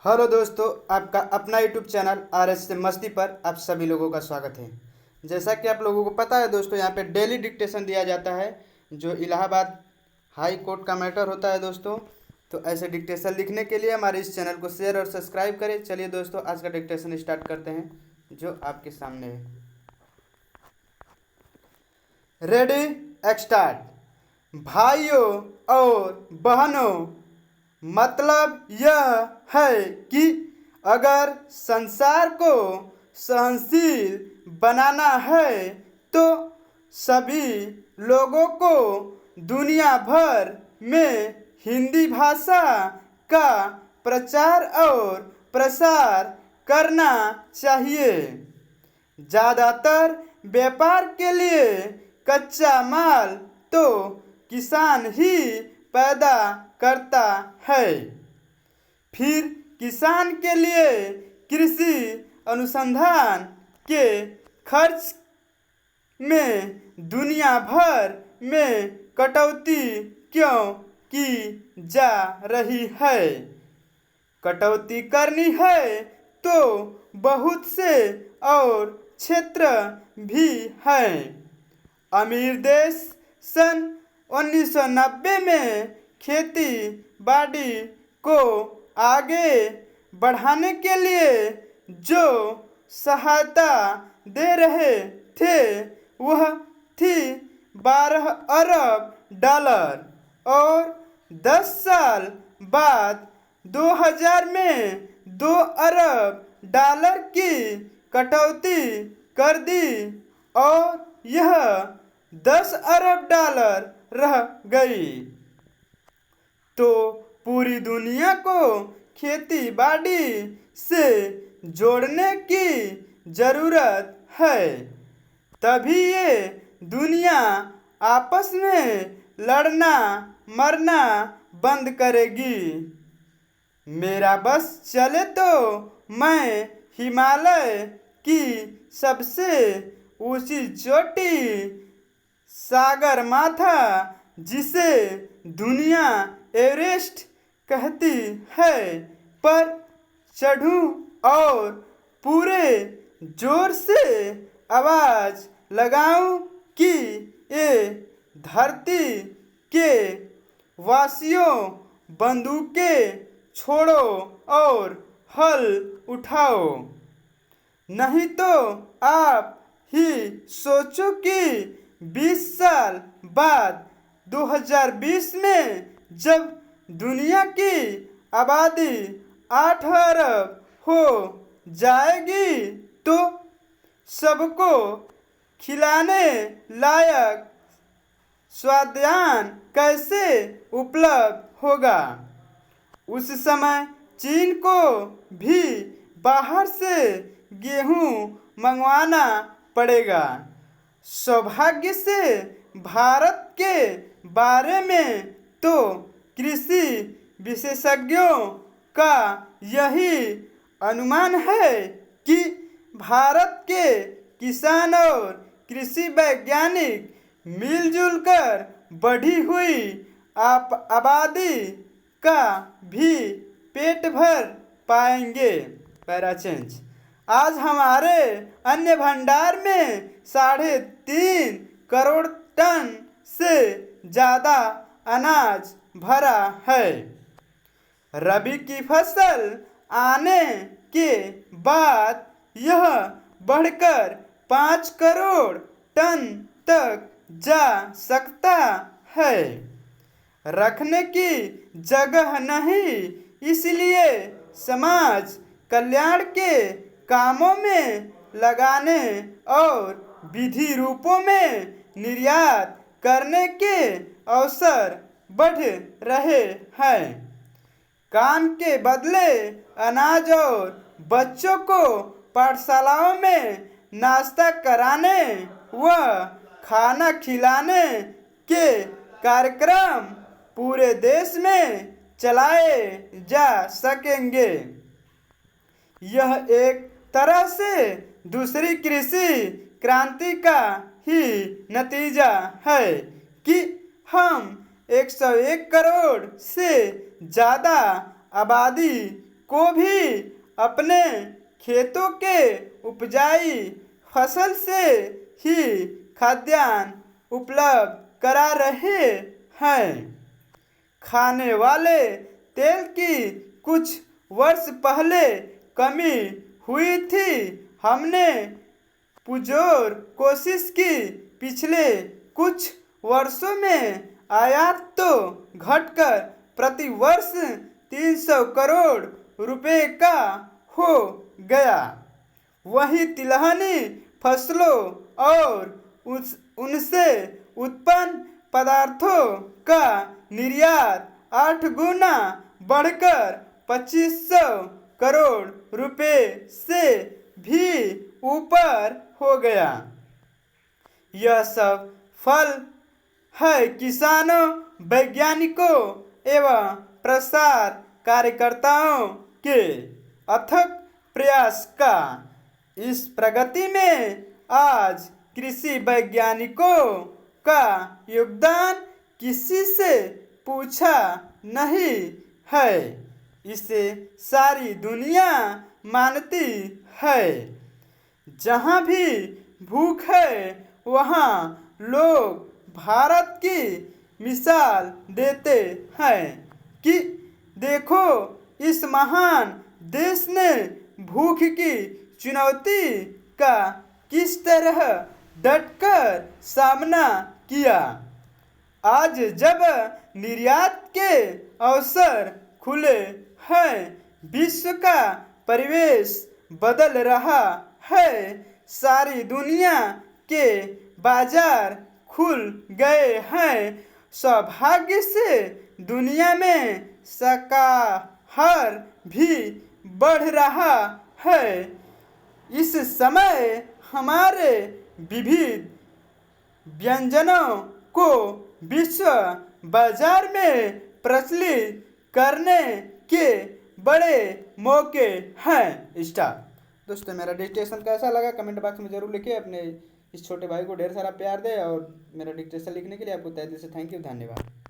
Hello दोस्तों, आपका अपना यूट्यूब चैनल RS से मस्ती पर आप सभी लोगों का स्वागत है। जैसा कि आप लोगों को पता है दोस्तों, यहाँ पे डेली डिक्टेशन दिया जाता है जो इलाहाबाद हाई कोर्ट का मैटर होता है दोस्तों। तो ऐसे डिक्टेशन लिखने के लिए हमारे इस चैनल को शेयर और सब्सक्राइब करें। चलिए दोस्तों, आज का डिक्टेशन स्टार्ट करते हैं जो आपके सामने है। Ready, start. भाइयों और बहनों, मतलब यह है कि अगर संसार को सहनशील बनाना है तो सभी लोगों को दुनिया भर में हिंदी भाषा का प्रचार और प्रसार करना चाहिए। ज़्यादातर व्यापार के लिए कच्चा माल तो किसान ही पैदा करता है, फिर किसान के लिए कृषि अनुसंधान के खर्च में दुनिया भर में कटौती क्यों की जा रही है। कटौती करनी है तो बहुत से और क्षेत्र भी हैं। अमीर देश सन 1990 में खेती बाड़ी को आगे बढ़ाने के लिए जो सहायता दे रहे थे वह थी 12 अरब डॉलर, और 10 साल बाद 2000 में 2 अरब डॉलर की कटौती कर दी और यह 10 अरब डॉलर रह गई। तो पूरी दुनिया को खेती बाड़ी से जोड़ने की ज़रूरत है, तभी ये दुनिया आपस में लड़ना मरना बंद करेगी। मेरा बस चले तो मैं हिमालय की सबसे ऊंची चोटी सागर माथा, जिसे दुनिया एवरेस्ट कहती है, पर चढ़ूं और पूरे जोर से आवाज लगाऊं कि ये धरती के वासियों, बंदूकें छोड़ो और हल उठाओ। नहीं तो आप ही सोचो कि 20 साल बाद 2020 में जब दुनिया की आबादी 8 अरब हो जाएगी तो सबको खिलाने लायक स्वाद्यान कैसे उपलब्ध होगा। उस समय चीन को भी बाहर से गेहूं मंगवाना पड़ेगा। सौभाग्य से भारत के बारे में तो कृषि विशेषज्ञों का यही अनुमान है कि भारत के किसान और कृषि वैज्ञानिक मिलजुल कर बढ़ी हुई आबादी का भी पेट भर पाएंगे। पैराचेंज। आज हमारे अन्न भंडार में 3.5 करोड़ टन से ज़्यादा अनाज भरा है। रबी की फसल आने के बाद यह बढ़कर 5 करोड़ टन तक जा सकता है। रखने की जगह नहीं, इसलिए समाज कल्याण के कामों में लगाने और विधि रूपों में निर्यात करने के अवसर बढ़ रहे हैं। काम के बदले अनाज और बच्चों को पाठशालाओं में नाश्ता कराने व खाना खिलाने के कार्यक्रम पूरे देश में चलाए जा सकेंगे। यह एक तरह से दूसरी कृषि क्रांति का ही नतीजा है कि हम 101 करोड़ से ज़्यादा आबादी को भी अपने खेतों के उपजाई फसल से ही खाद्यान्न उपलब्ध करा रहे हैं। खाने वाले तेल की कुछ वर्ष पहले कमी हुई थी। हमने पुरजोर कोशिश की। पिछले कुछ वर्षों में आयात तो घटकर प्रति वर्ष 300 करोड़ रुपए का हो गया। वहीं तिलहनी फसलों और उनसे उत्पन्न पदार्थों का निर्यात 8 गुना बढ़कर 2500 करोड़ रुपए से भी ऊपर हो गया। यह सब फल है किसानों, वैज्ञानिकों एवं प्रसार कार्यकर्ताओं के अथक प्रयास का। इस प्रगति में आज कृषि वैज्ञानिकों का योगदान किसी से पूछा नहीं है। इसे सारी दुनिया मानती है। जहाँ भी भूख है वहाँ लोग भारत की मिसाल देते हैं कि देखो इस महान देश ने भूख की चुनौती का किस तरह डटकर सामना किया। आज जब निर्यात के अवसर खुले हैं, विश्व का परिवेश बदल रहा है। सारी दुनिया के बाजार खुल गए हैं। सौभाग्य से दुनिया में शाकाहार भी बढ़ रहा है। इस समय हमारे विविध व्यंजनों को विश्व बाजार में प्रचलित करने के बड़े मौके हैं। स्टार दोस्तों, मेरा डिक्टेशन कैसा लगा कमेंट बॉक्स में जरूर लिखिए। अपने इस छोटे भाई को ढेर सारा प्यार दे और मेरा डिक्टेशन लिखने के लिए आपको तहे दिल से थैंक यू, धन्यवाद।